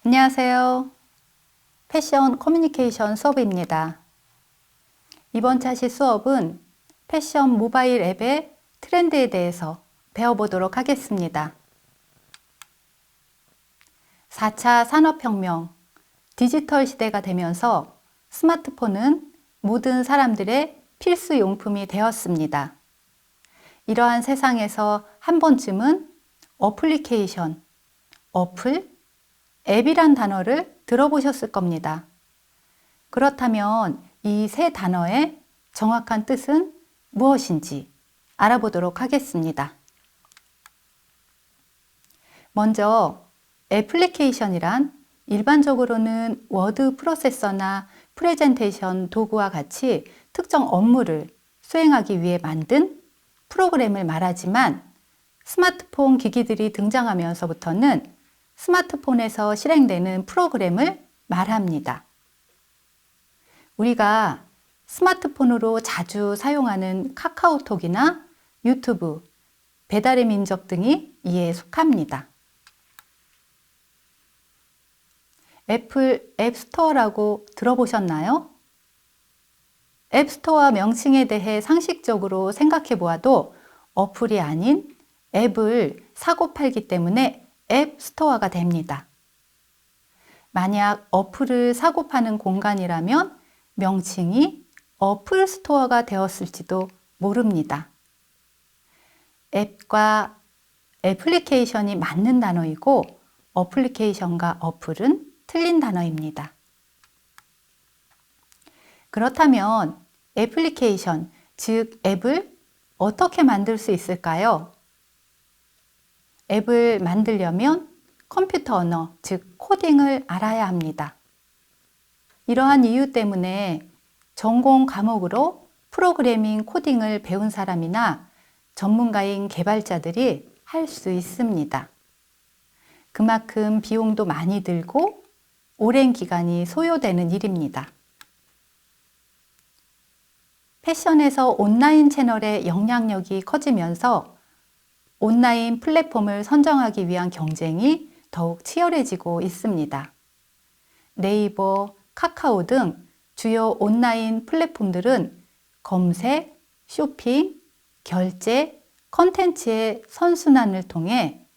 안녕하세요. 패션 커뮤니케이션 수업입니다. 이번 차시 수업은 패션 모바일 앱의 트렌드에 대해서 배워보도록 하겠습니다. 4차 산업혁명, 디지털 시대가 되면서 스마트폰은 모든 사람들의 필수 용품이 되었습니다. 이러한 세상에서 한 번쯤은 어플리케이션, 어플, 앱이란 단어를 들어보셨을 겁니다. 그렇다면 이 세 단어의 정확한 뜻은 무엇인지 알아보도록 하겠습니다. 먼저 애플리케이션이란 일반적으로는 워드 프로세서나 프레젠테이션 도구와 같이 특정 업무를 수행하기 위해 만든 프로그램을 말하지만 스마트폰 기기들이 등장하면서부터는 스마트폰에서 실행되는 프로그램을 말합니다. 우리가 스마트폰으로 자주 사용하는 카카오톡이나 유튜브, 배달의 민족 등이 이에 속합니다. 애플 앱스토어라고 들어보셨나요? 앱스토어 명칭에 대해 상식적으로 생각해 보아도 어플이 아닌 앱을 사고 팔기 때문에 앱 스토어가 됩니다. 만약 어플을 사고 파는 공간이라면 명칭이 어플 스토어가 되었을지도 모릅니다. 앱과 애플리케이션이 맞는 단어이고 어플리케이션과 어플은 틀린 단어입니다. 그렇다면 애플리케이션, 즉 앱을 어떻게 만들 수 있을까요? 앱을 만들려면 컴퓨터 언어, 즉 코딩을 알아야 합니다. 이러한 이유 때문에 전공 과목으로 프로그래밍 코딩을 배운 사람이나 전문가인 개발자들이 할 수 있습니다. 그만큼 비용도 많이 들고 오랜 기간이 소요되는 일입니다. 패션에서 온라인 채널의 영향력이 커지면서 온라인 플랫폼을 선정하기 위한 경쟁이 더욱 치열해지고 있습니다. 네이버, 카카오 등 주요 온라인 플랫폼들은 검색, 쇼핑, 결제, 컨텐츠의 선순환을 통해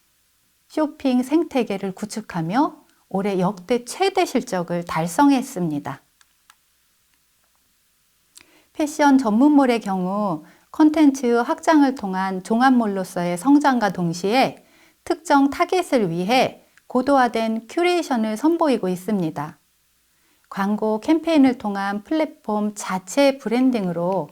쇼핑 생태계를 구축하며 올해 역대 최대 실적을 달성했습니다. 패션 전문몰의 경우 컨텐츠 확장을 통한 종합몰로서의 성장과 동시에 특정 타겟을 위해 고도화된 큐레이션을 선보이고 있습니다. 광고 캠페인을 통한 플랫폼 자체 브랜딩으로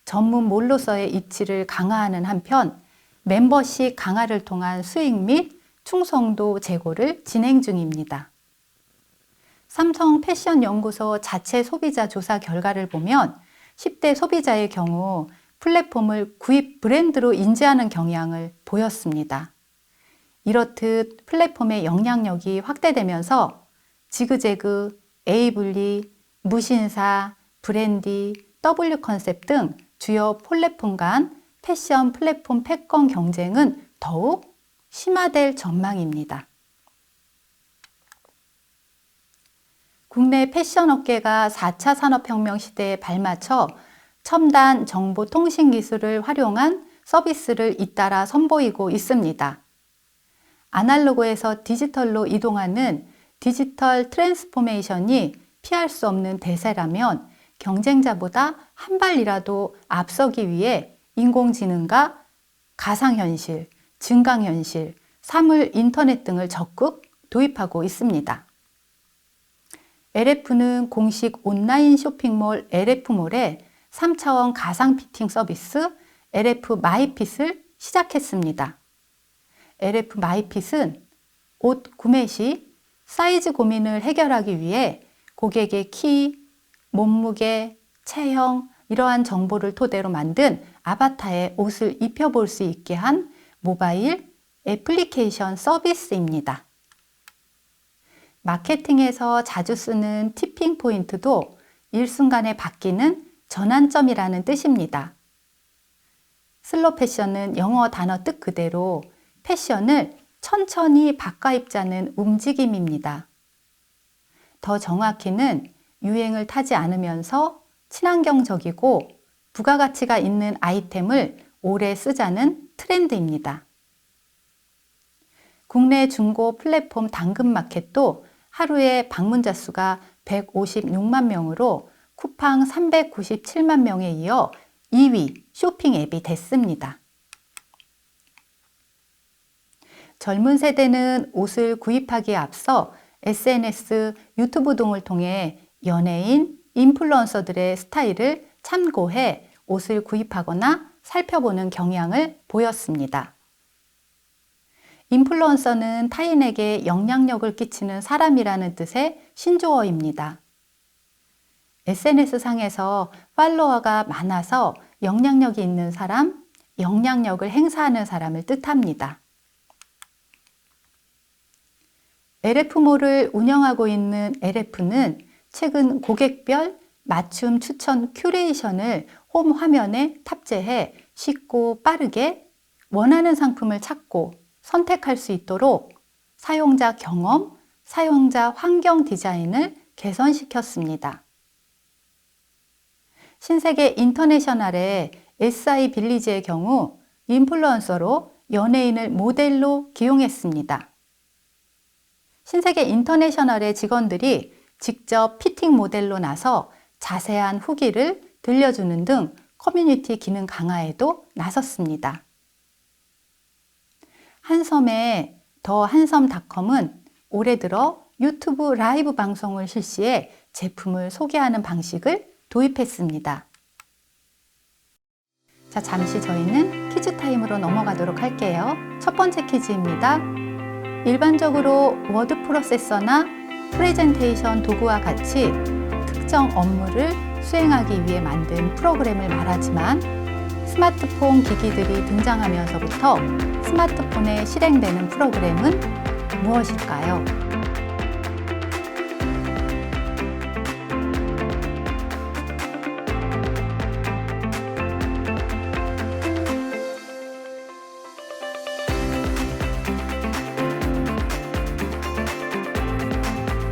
전문몰로서의 이치를 강화하는 한편 멤버십 강화를 통한 수익 및 충성도 제고를 진행 중입니다. 삼성 패션연구소 자체 소비자 조사 결과를 보면 10대 소비자의 경우 플랫폼을 구입 브랜드로 인지하는 경향을 보였습니다. 이렇듯 플랫폼의 영향력이 확대되면서 지그재그, 에이블리, 무신사, 브랜디, W컨셉 등 주요 플랫폼 간 패션 플랫폼 패권 경쟁은 더욱 심화될 전망입니다. 국내 패션 업계가 4차 산업혁명 시대에 발맞춰 첨단 정보통신 기술을 활용한 서비스를 잇따라 선보이고 있습니다. 아날로그에서 디지털로 이동하는 디지털 트랜스포메이션이 피할 수 없는 대세라면 경쟁자보다 한 발이라도 앞서기 위해 인공지능과 가상현실, 증강현실, 사물 인터넷 등을 적극 도입하고 있습니다. LF는 공식 온라인 쇼핑몰 LF몰에 3차원 가상 피팅 서비스 LF 마이핏을 시작했습니다. LF 마이핏은 옷 구매 시 사이즈 고민을 해결하기 위해 고객의 키, 몸무게, 체형 이러한 정보를 토대로 만든 아바타에 옷을 입혀볼 수 있게 한 모바일 애플리케이션 서비스입니다. 마케팅에서 자주 쓰는 티핑 포인트도 일순간에 바뀌는 전환점이라는 뜻입니다. 슬로 패션은 영어 단어 뜻 그대로 패션을 천천히 바꿔 입자는 움직임입니다. 더 정확히는 유행을 타지 않으면서 친환경적이고 부가가치가 있는 아이템을 오래 쓰자는 트렌드입니다. 국내 중고 플랫폼 당근마켓도 하루에 방문자 수가 156만 명으로 쿠팡 397만 명에 이어 2위 쇼핑 앱이 됐습니다. 젊은 세대는 옷을 구입하기에 앞서 SNS, 유튜브 등을 통해 연예인, 인플루언서들의 스타일을 참고해 옷을 구입하거나 살펴보는 경향을 보였습니다. 인플루언서는 타인에게 영향력을 끼치는 사람이라는 뜻의 신조어입니다. SNS상에서 팔로워가 많아서 영향력이 있는 사람, 영향력을 행사하는 사람을 뜻합니다. LF몰을 운영하고 있는 LF는 최근 고객별 맞춤 추천 큐레이션을 홈 화면에 탑재해 쉽고 빠르게 원하는 상품을 찾고 선택할 수 있도록 사용자 경험, 사용자 환경 디자인을 개선시켰습니다. 신세계 인터내셔널의 SI 빌리지의 경우 인플루언서로 연예인을 모델로 기용했습니다. 신세계 인터내셔널의 직원들이 직접 피팅 모델로 나서 자세한 후기를 들려주는 등 커뮤니티 기능 강화에도 나섰습니다. 한섬의 더 한섬닷컴은 올해 들어 유튜브 라이브 방송을 실시해 제품을 소개하는 방식을 도입했습니다. 자, 잠시 저희는 퀴즈 타임으로 넘어가도록 할게요. 첫 번째 퀴즈입니다. 일반적으로 워드 프로세서나 프레젠테이션 도구와 같이 특정 업무를 수행하기 위해 만든 프로그램을 말하지만 스마트폰 기기들이 등장하면서부터 스마트폰에 실행되는 프로그램은 무엇일까요?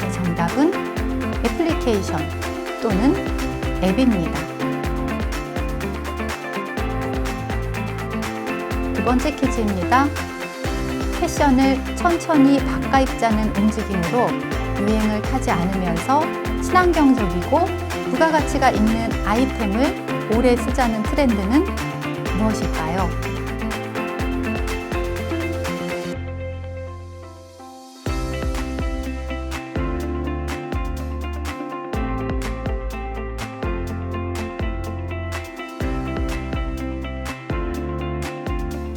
네, 정답은 애플리케이션 또는 앱입니다. 두 번째 퀴즈입니다. 패션을 천천히 바꿔 입자는 움직임으로 유행을 타지 않으면서 친환경적이고 부가가치가 있는 아이템을 오래 쓰자는 트렌드는 무엇일까요?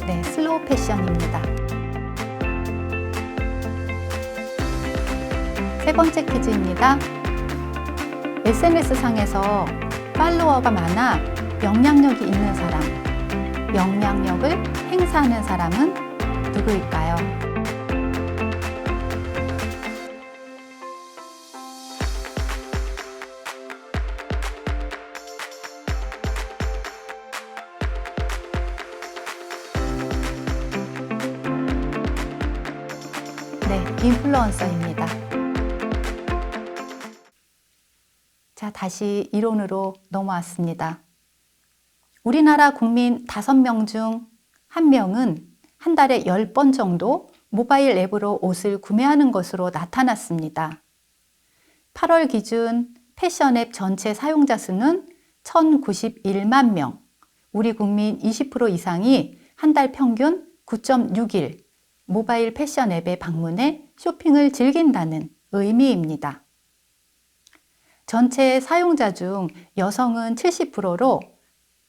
네, 슬로우 패션입니다. 세 번째 퀴즈입니다. SNS상에서 팔로워가 많아 영향력이 있는 사람, 영향력을 행사하는 사람은 누구일까요? 네, 인플루언서입니다. 자, 다시 이론으로 넘어왔습니다. 우리나라 국민 5명 중 1명은 한 달에 10번 정도 모바일 앱으로 옷을 구매하는 것으로 나타났습니다. 8월 기준 패션 앱 전체 사용자 수는 1,091만 명, 우리 국민 20% 이상이 한 달 평균 9.6일 모바일 패션 앱에 방문해 쇼핑을 즐긴다는 의미입니다. 전체 사용자 중 여성은 70%로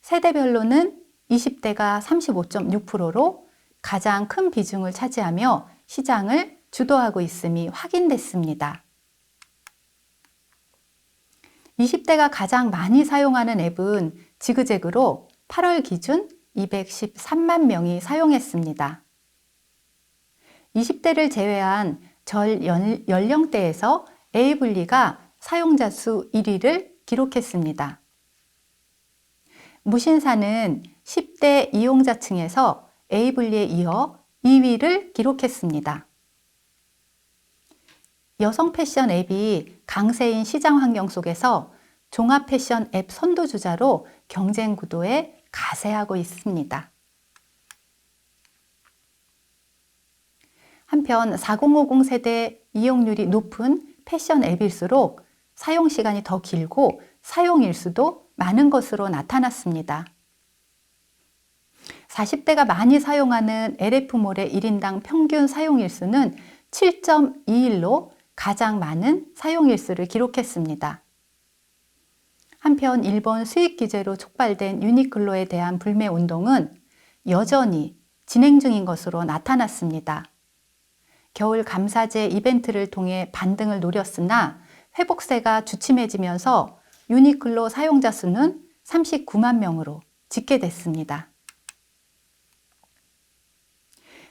세대별로는 20대가 35.6%로 가장 큰 비중을 차지하며 시장을 주도하고 있음이 확인됐습니다. 20대가 가장 많이 사용하는 앱은 지그재그로 8월 기준 213만 명이 사용했습니다. 20대를 제외한 전 연령대에서 에이블리가 사용자 수 1위를 기록했습니다. 무신사는 10대 이용자층에서 에이블리에 이어 2위를 기록했습니다. 여성 패션 앱이 강세인 시장 환경 속에서 종합 패션 앱 선두주자로 경쟁 구도에 가세하고 있습니다. 한편 4050 세대 이용률이 높은 패션 앱일수록 사용 시간이 더 길고 사용 일수도 많은 것으로 나타났습니다. 40대가 많이 사용하는 LF몰의 1인당 평균 사용 일수는 7.2일로 가장 많은 사용 일수를 기록했습니다. 한편 일본 수입 규제로 촉발된 유니클로에 대한 불매 운동은 여전히 진행 중인 것으로 나타났습니다. 겨울 감사제 이벤트를 통해 반등을 노렸으나 회복세가 주춤해지면서 유니클로 사용자 수는 39만 명으로 집계됐습니다.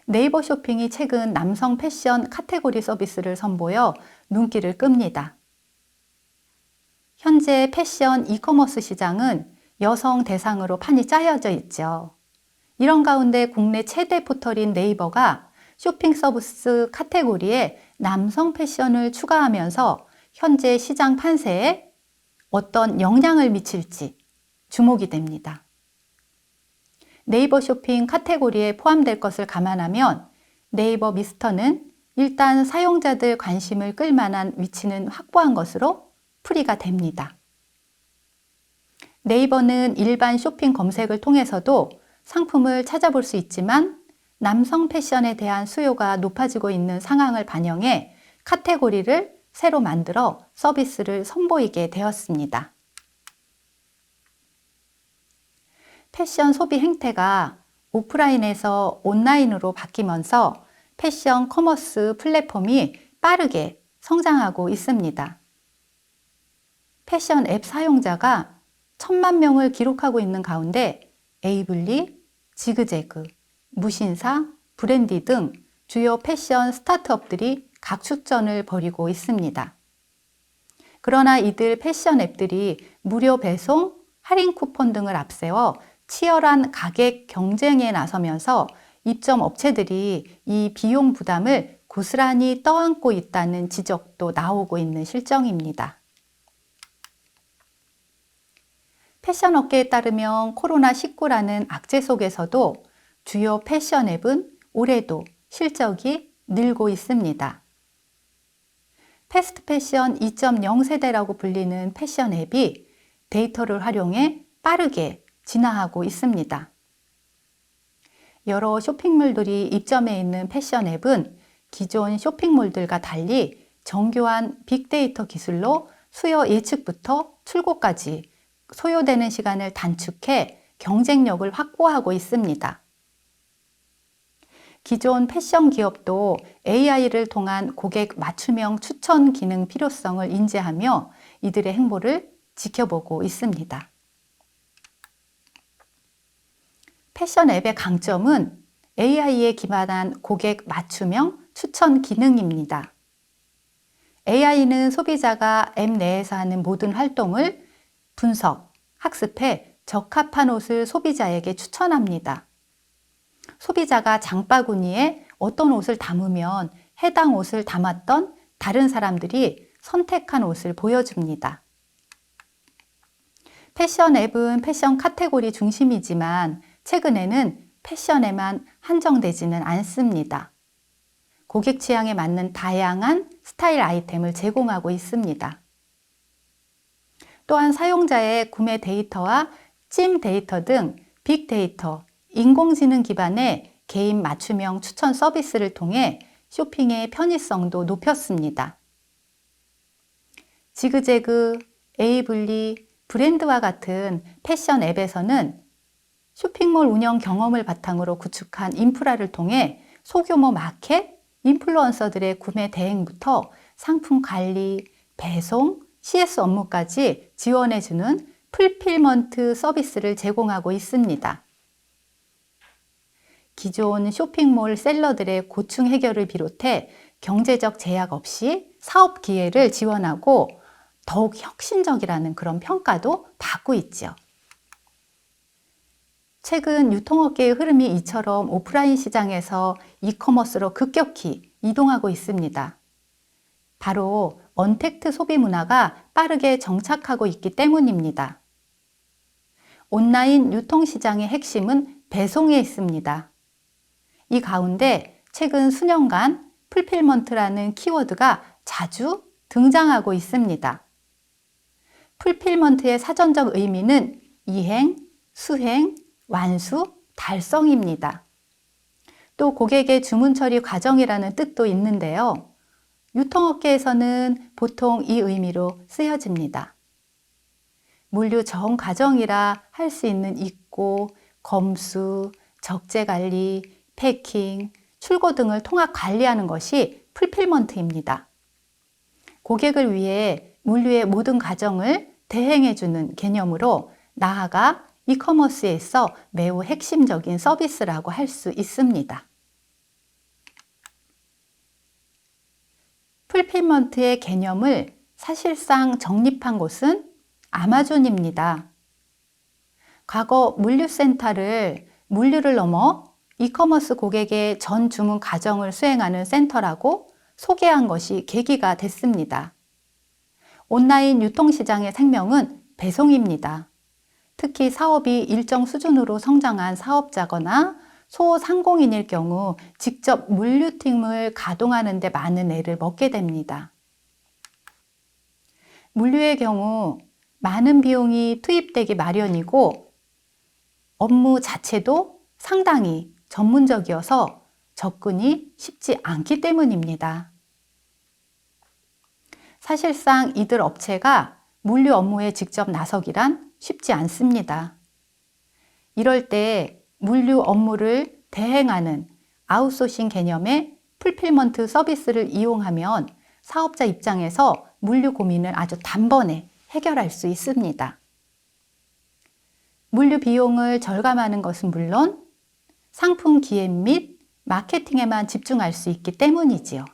네이버 쇼핑이 최근 남성 패션 카테고리 서비스를 선보여 눈길을 끕니다. 현재 패션 이커머스 시장은 여성 대상으로 판이 짜여져 있죠. 이런 가운데 국내 최대 포털인 네이버가 쇼핑 서비스 카테고리에 남성 패션을 추가하면서 현재 시장 판세에 어떤 영향을 미칠지 주목이 됩니다. 네이버 쇼핑 카테고리에 포함될 것을 감안하면 네이버 미스터는 일단 사용자들 관심을 끌 만한 위치는 확보한 것으로 풀이가 됩니다. 네이버는 일반 쇼핑 검색을 통해서도 상품을 찾아볼 수 있지만 남성 패션에 대한 수요가 높아지고 있는 상황을 반영해 카테고리를 새로 만들어 서비스를 선보이게 되었습니다. 패션 소비 행태가 오프라인에서 온라인으로 바뀌면서 패션 커머스 플랫폼이 빠르게 성장하고 있습니다. 패션 앱 사용자가 1000만 명을 기록하고 있는 가운데 에이블리, 지그재그, 무신사, 브랜디 등 주요 패션 스타트업들이 각축전을 벌이고 있습니다. 그러나 이들 패션 앱들이 무료 배송, 할인 쿠폰 등을 앞세워 치열한 가격 경쟁에 나서면서 입점 업체들이 이 비용 부담을 고스란히 떠안고 있다는 지적도 나오고 있는 실정입니다. 패션 업계에 따르면 코로나19라는 악재 속에서도 주요 패션 앱은 올해도 실적이 늘고 있습니다. 패스트 패션 2.0 세대라고 불리는 패션 앱이 데이터를 활용해 빠르게 진화하고 있습니다. 여러 쇼핑몰들이 입점해 있는 패션 앱은 기존 쇼핑몰들과 달리 정교한 빅데이터 기술로 수요 예측부터 출고까지 소요되는 시간을 단축해 경쟁력을 확보하고 있습니다. 기존 패션 기업도 AI를 통한 고객 맞춤형 추천 기능 필요성을 인지하며 이들의 행보를 지켜보고 있습니다. 패션 앱의 강점은 AI에 기반한 고객 맞춤형 추천 기능입니다. AI는 소비자가 앱 내에서 하는 모든 활동을 분석, 학습해 적합한 옷을 소비자에게 추천합니다. 소비자가 장바구니에 어떤 옷을 담으면 해당 옷을 담았던 다른 사람들이 선택한 옷을 보여줍니다. 패션 앱은 패션 카테고리 중심이지만 최근에는 패션에만 한정되지는 않습니다. 고객 취향에 맞는 다양한 스타일 아이템을 제공하고 있습니다. 또한 사용자의 구매 데이터와 찜 데이터 등 빅데이터, 인공지능 기반의 개인 맞춤형 추천 서비스를 통해 쇼핑의 편의성도 높였습니다. 지그재그, 에이블리, 브랜드와 같은 패션 앱에서는 쇼핑몰 운영 경험을 바탕으로 구축한 인프라를 통해 소규모 마켓, 인플루언서들의 구매 대행부터 상품 관리, 배송, CS 업무까지 지원해주는 풀필먼트 서비스를 제공하고 있습니다. 기존 쇼핑몰 셀러들의 고충 해결을 비롯해 경제적 제약 없이 사업 기회를 지원하고 더욱 혁신적이라는 그런 평가도 받고 있죠. 최근 유통업계의 흐름이 이처럼 오프라인 시장에서 이커머스로 급격히 이동하고 있습니다. 바로 언택트 소비 문화가 빠르게 정착하고 있기 때문입니다. 온라인 유통시장의 핵심은 배송에 있습니다. 이 가운데 최근 수년간 풀필먼트라는 키워드가 자주 등장하고 있습니다. 풀필먼트의 사전적 의미는 이행, 수행, 완수, 달성입니다. 또 고객의 주문 처리 과정이라는 뜻도 있는데요. 유통업계에서는 보통 이 의미로 쓰여집니다. 물류 전 과정이라 할 수 있는 입고, 검수, 적재 관리, 패킹, 출고 등을 통합 관리하는 것이 풀필먼트입니다. 고객을 위해 물류의 모든 과정을 대행해주는 개념으로 나아가 이커머스에 있어 매우 핵심적인 서비스라고 할 수 있습니다. 풀필먼트의 개념을 사실상 정립한 곳은 아마존입니다. 과거 물류센터를 물류를 넘어 이커머스 고객의 전 주문 과정을 수행하는 센터라고 소개한 것이 계기가 됐습니다. 온라인 유통시장의 생명은 배송입니다. 특히 사업이 일정 수준으로 성장한 사업자거나 소상공인일 경우 직접 물류팀을 가동하는 데 많은 애를 먹게 됩니다. 물류의 경우 많은 비용이 투입되기 마련이고 업무 자체도 상당히 전문적이어서 접근이 쉽지 않기 때문입니다. 사실상 이들 업체가 물류 업무에 직접 나서기란 쉽지 않습니다. 이럴 때 물류 업무를 대행하는 아웃소싱 개념의 풀필먼트 서비스를 이용하면 사업자 입장에서 물류 고민을 아주 단번에 해결할 수 있습니다. 물류 비용을 절감하는 것은 물론 상품 기획 및 마케팅에만 집중할 수 있기 때문이지요.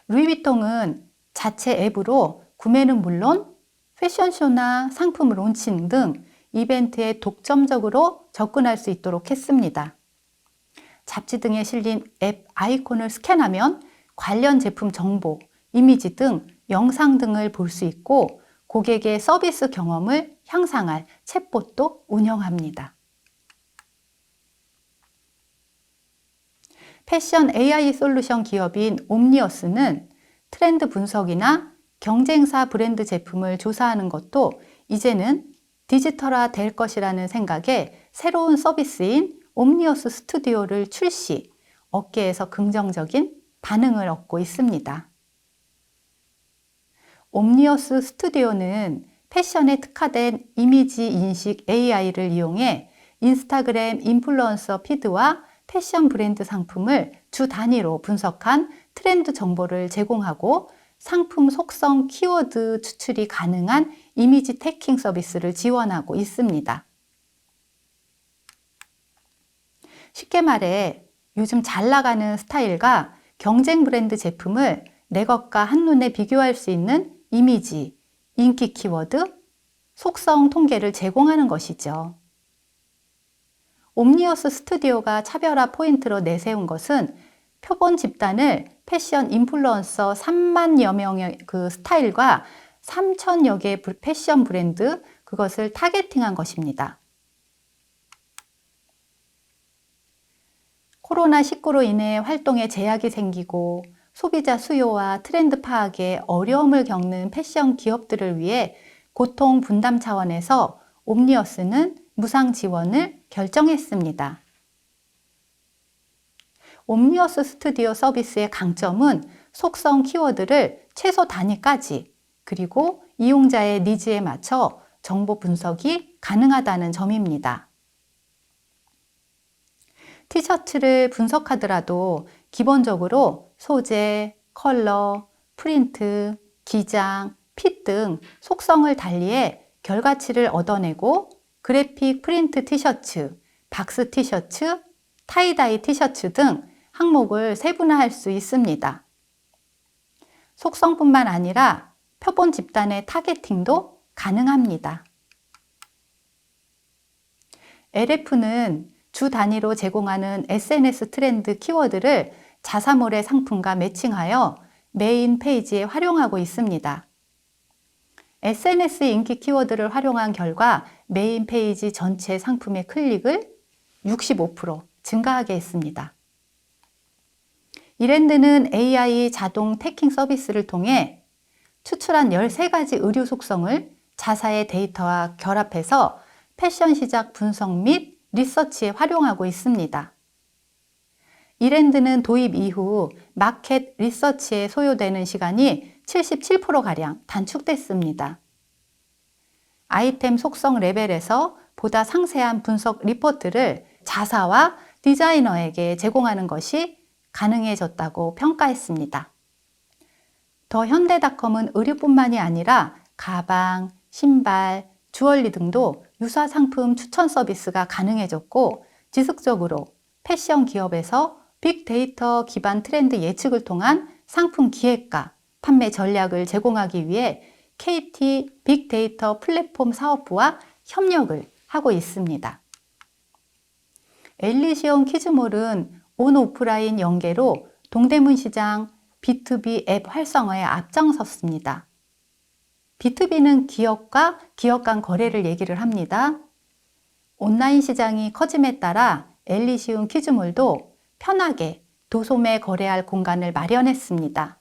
루이비통은 자체 앱으로 구매는 물론 패션쇼나 상품 론칭 등 이벤트에 독점적으로 접근할 수 있도록 했습니다. 잡지 등에 실린 앱 아이콘을 스캔하면 관련 제품 정보, 이미지 등 영상 등을 볼 수 있고 고객의 서비스 경험을 향상할 챗봇도 운영합니다. 패션 AI 솔루션 기업인 옴니어스는 트렌드 분석이나 경쟁사 브랜드 제품을 조사하는 것도 이제는 디지털화 될 것이라는 생각에 새로운 서비스인 옴니어스 스튜디오를 출시, 업계에서 긍정적인 반응을 얻고 있습니다. 옴니어스 스튜디오는 패션에 특화된 이미지 인식 AI를 이용해 인스타그램 인플루언서 피드와 패션 브랜드 상품을 주 단위로 분석한 트렌드 정보를 제공하고 상품 속성 키워드 추출이 가능한 이미지 태깅 서비스를 지원하고 있습니다. 쉽게 말해 요즘 잘 나가는 스타일과 경쟁 브랜드 제품을 내 것과 한눈에 비교할 수 있는 이미지, 인기 키워드, 속성 통계를 제공하는 것이죠. 옴니어스 스튜디오가 차별화 포인트로 내세운 것은 표본 집단을 패션 인플루언서 3만여 명의 그 스타일과 3천여 개의 패션 브랜드, 그것을 타겟팅한 것입니다. 코로나19로 인해 활동에 제약이 생기고 소비자 수요와 트렌드 파악에 어려움을 겪는 패션 기업들을 위해 고통 분담 차원에서 옴니어스는 무상 지원을 결정했습니다. 옴니어스 스튜디오 서비스의 강점은 속성 키워드를 최소 단위까지 그리고 이용자의 니즈에 맞춰 정보 분석이 가능하다는 점입니다. 티셔츠를 분석하더라도 기본적으로 소재, 컬러, 프린트, 기장, 핏 등 속성을 달리해 결과치를 얻어내고 그래픽 프린트 티셔츠, 박스 티셔츠, 타이다이 티셔츠 등 항목을 세분화할 수 있습니다. 속성뿐만 아니라 표본 집단의 타겟팅도 가능합니다. LF는 주 단위로 제공하는 SNS 트렌드 키워드를 자사몰의 상품과 매칭하여 메인 페이지에 활용하고 있습니다. SNS 인기 키워드를 활용한 결과 메인 페이지 전체 상품의 클릭을 65% 증가하게 했습니다. 이랜드는 AI 자동 태깅 서비스를 통해 추출한 13가지 의류 속성을 자사의 데이터와 결합해서 패션 시장 분석 및 리서치에 활용하고 있습니다. 이랜드는 도입 이후 마켓 리서치에 소요되는 시간이 77%가량 단축됐습니다. 아이템 속성 레벨에서 보다 상세한 분석 리포트를 자사와 디자이너에게 제공하는 것이 가능해졌다고 평가했습니다. 더 현대닷컴은 의류뿐만이 아니라 가방, 신발, 주얼리 등도 유사 상품 추천 서비스가 가능해졌고 지속적으로 패션 기업에서 빅데이터 기반 트렌드 예측을 통한 상품 기획과 판매 전략을 제공하기 위해 KT 빅데이터 플랫폼 사업부와 협력을 하고 있습니다. 엘리시온 키즈몰은 온 오프라인 연계로 동대문 시장 B2B 앱 활성화에 앞장섰습니다. B2B는 기업과 기업 간 거래를 얘기를 합니다. 온라인 시장이 커짐에 따라 엘리시온 키즈몰도 편하게 도소매 거래할 공간을 마련했습니다.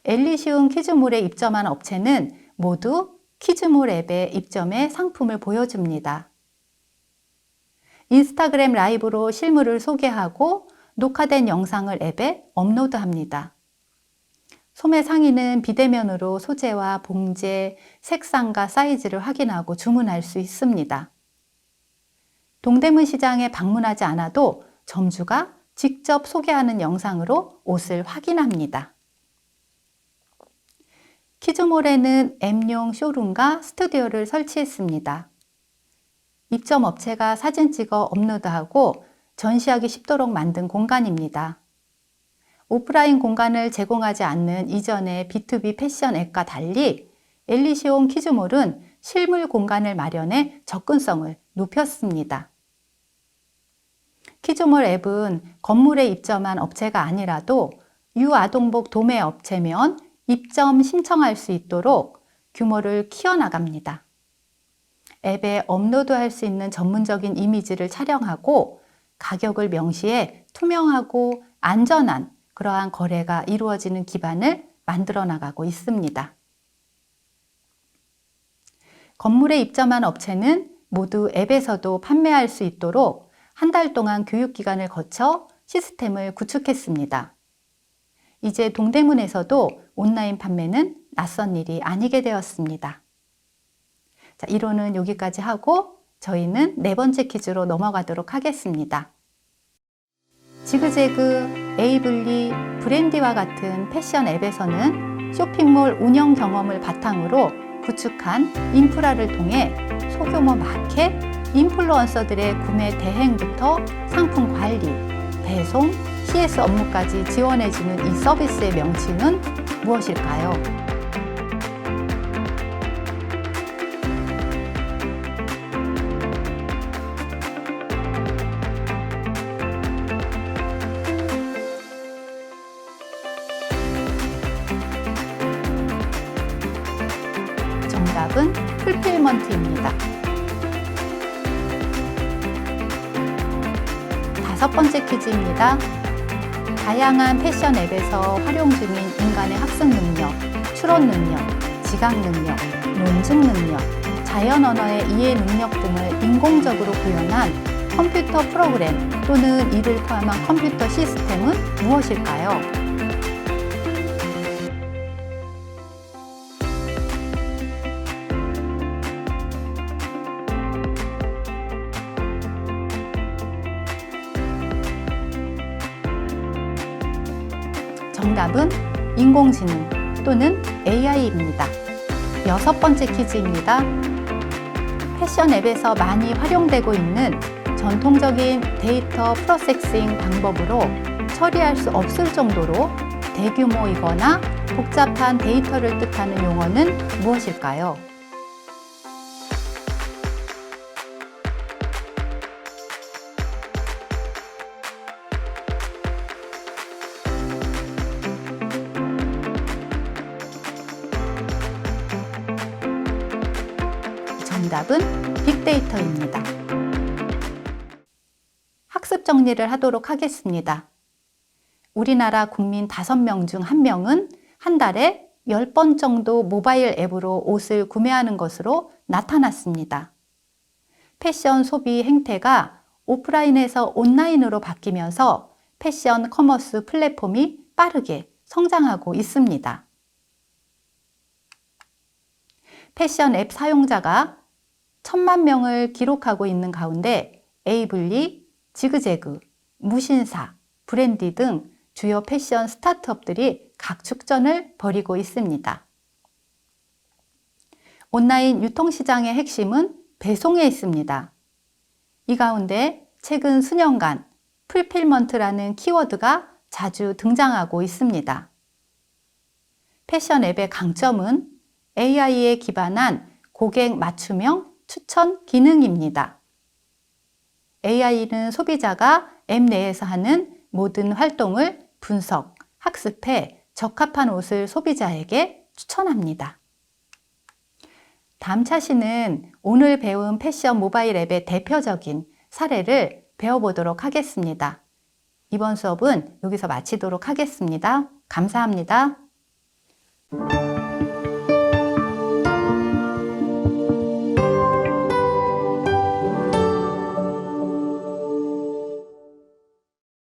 엘리시온 키즈몰에 입점한 업체는 모두 키즈몰 앱에 입점해 상품을 보여줍니다. 인스타그램 라이브로 실물을 소개하고 녹화된 영상을 앱에 업로드합니다. 소매 상의는 비대면으로 소재와 봉제, 색상과 사이즈를 확인하고 주문할 수 있습니다. 동대문 시장에 방문하지 않아도 점주가 직접 소개하는 영상으로 옷을 확인합니다. 키즈몰에는 앱용 쇼룸과 스튜디오를 설치했습니다. 입점 업체가 사진 찍어 업로드하고 전시하기 쉽도록 만든 공간입니다. 오프라인 공간을 제공하지 않는 이전의 B2B 패션 앱과 달리 엘리시온 키즈몰은 실물 공간을 마련해 접근성을 높였습니다. 키즈몰 앱은 건물에 입점한 업체가 아니라도 유아동복 도매 업체면 입점 신청할 수 있도록 규모를 키워나갑니다. 앱에 업로드할 수 있는 전문적인 이미지를 촬영하고 가격을 명시해 투명하고 안전한 그러한 거래가 이루어지는 기반을 만들어 나가고 있습니다. 건물에 입점한 업체는 모두 앱에서도 판매할 수 있도록 한 달 동안 교육기간을 거쳐 시스템을 구축했습니다. 이제 동대문에서도 온라인 판매는 낯선 일이 아니게 되었습니다. 자, 이론은 여기까지 하고 저희는 네 번째 퀴즈로 넘어가도록 하겠습니다. 지그재그, 에이블리, 브랜디와 같은 패션 앱에서는 쇼핑몰 운영 경험을 바탕으로 구축한 인프라를 통해 소규모 마켓, 인플루언서들의 구매 대행부터 상품 관리, 배송, CS 업무까지 지원해주는 이 서비스의 명칭은 무엇일까요? 정답은 풀필먼트입니다. 다섯 번째 퀴즈입니다. 다양한 패션 앱에서 활용 중인 인간의 학습 능력, 추론 능력, 지각 능력, 논증 능력, 자연 언어의 이해 능력 등을 인공적으로 구현한 컴퓨터 프로그램 또는 이를 포함한 컴퓨터 시스템은 무엇일까요? 정답은 인공지능 또는 AI입니다. 여섯 번째 퀴즈입니다. 패션 앱에서 많이 활용되고 있는 전통적인 데이터 프로세싱 방법으로 처리할 수 없을 정도로 대규모이거나 복잡한 데이터를 뜻하는 용어는 무엇일까요? 정답은 빅데이터입니다. 학습 정리를 하도록 하겠습니다. 우리나라 국민 5명 중 1명은 한 달에 10번 정도 모바일 앱으로 옷을 구매하는 것으로 나타났습니다. 패션 소비 행태가 오프라인에서 온라인으로 바뀌면서 패션 커머스 플랫폼이 빠르게 성장하고 있습니다. 패션 앱 사용자가 1000만 명을 기록하고 있는 가운데 에이블리, 지그재그, 무신사, 브랜디 등 주요 패션 스타트업들이 각축전을 벌이고 있습니다. 온라인 유통시장의 핵심은 배송에 있습니다. 이 가운데 최근 수년간 풀필먼트라는 키워드가 자주 등장하고 있습니다. 패션 앱의 강점은 AI에 기반한 고객 맞춤형 추천 기능입니다. AI는 소비자가 앱 내에서 하는 모든 활동을 분석, 학습해 적합한 옷을 소비자에게 추천합니다. 다음 차시는 오늘 배운 패션 모바일 앱의 대표적인 사례를 배워보도록 하겠습니다. 이번 수업은 여기서 마치도록 하겠습니다. 감사합니다.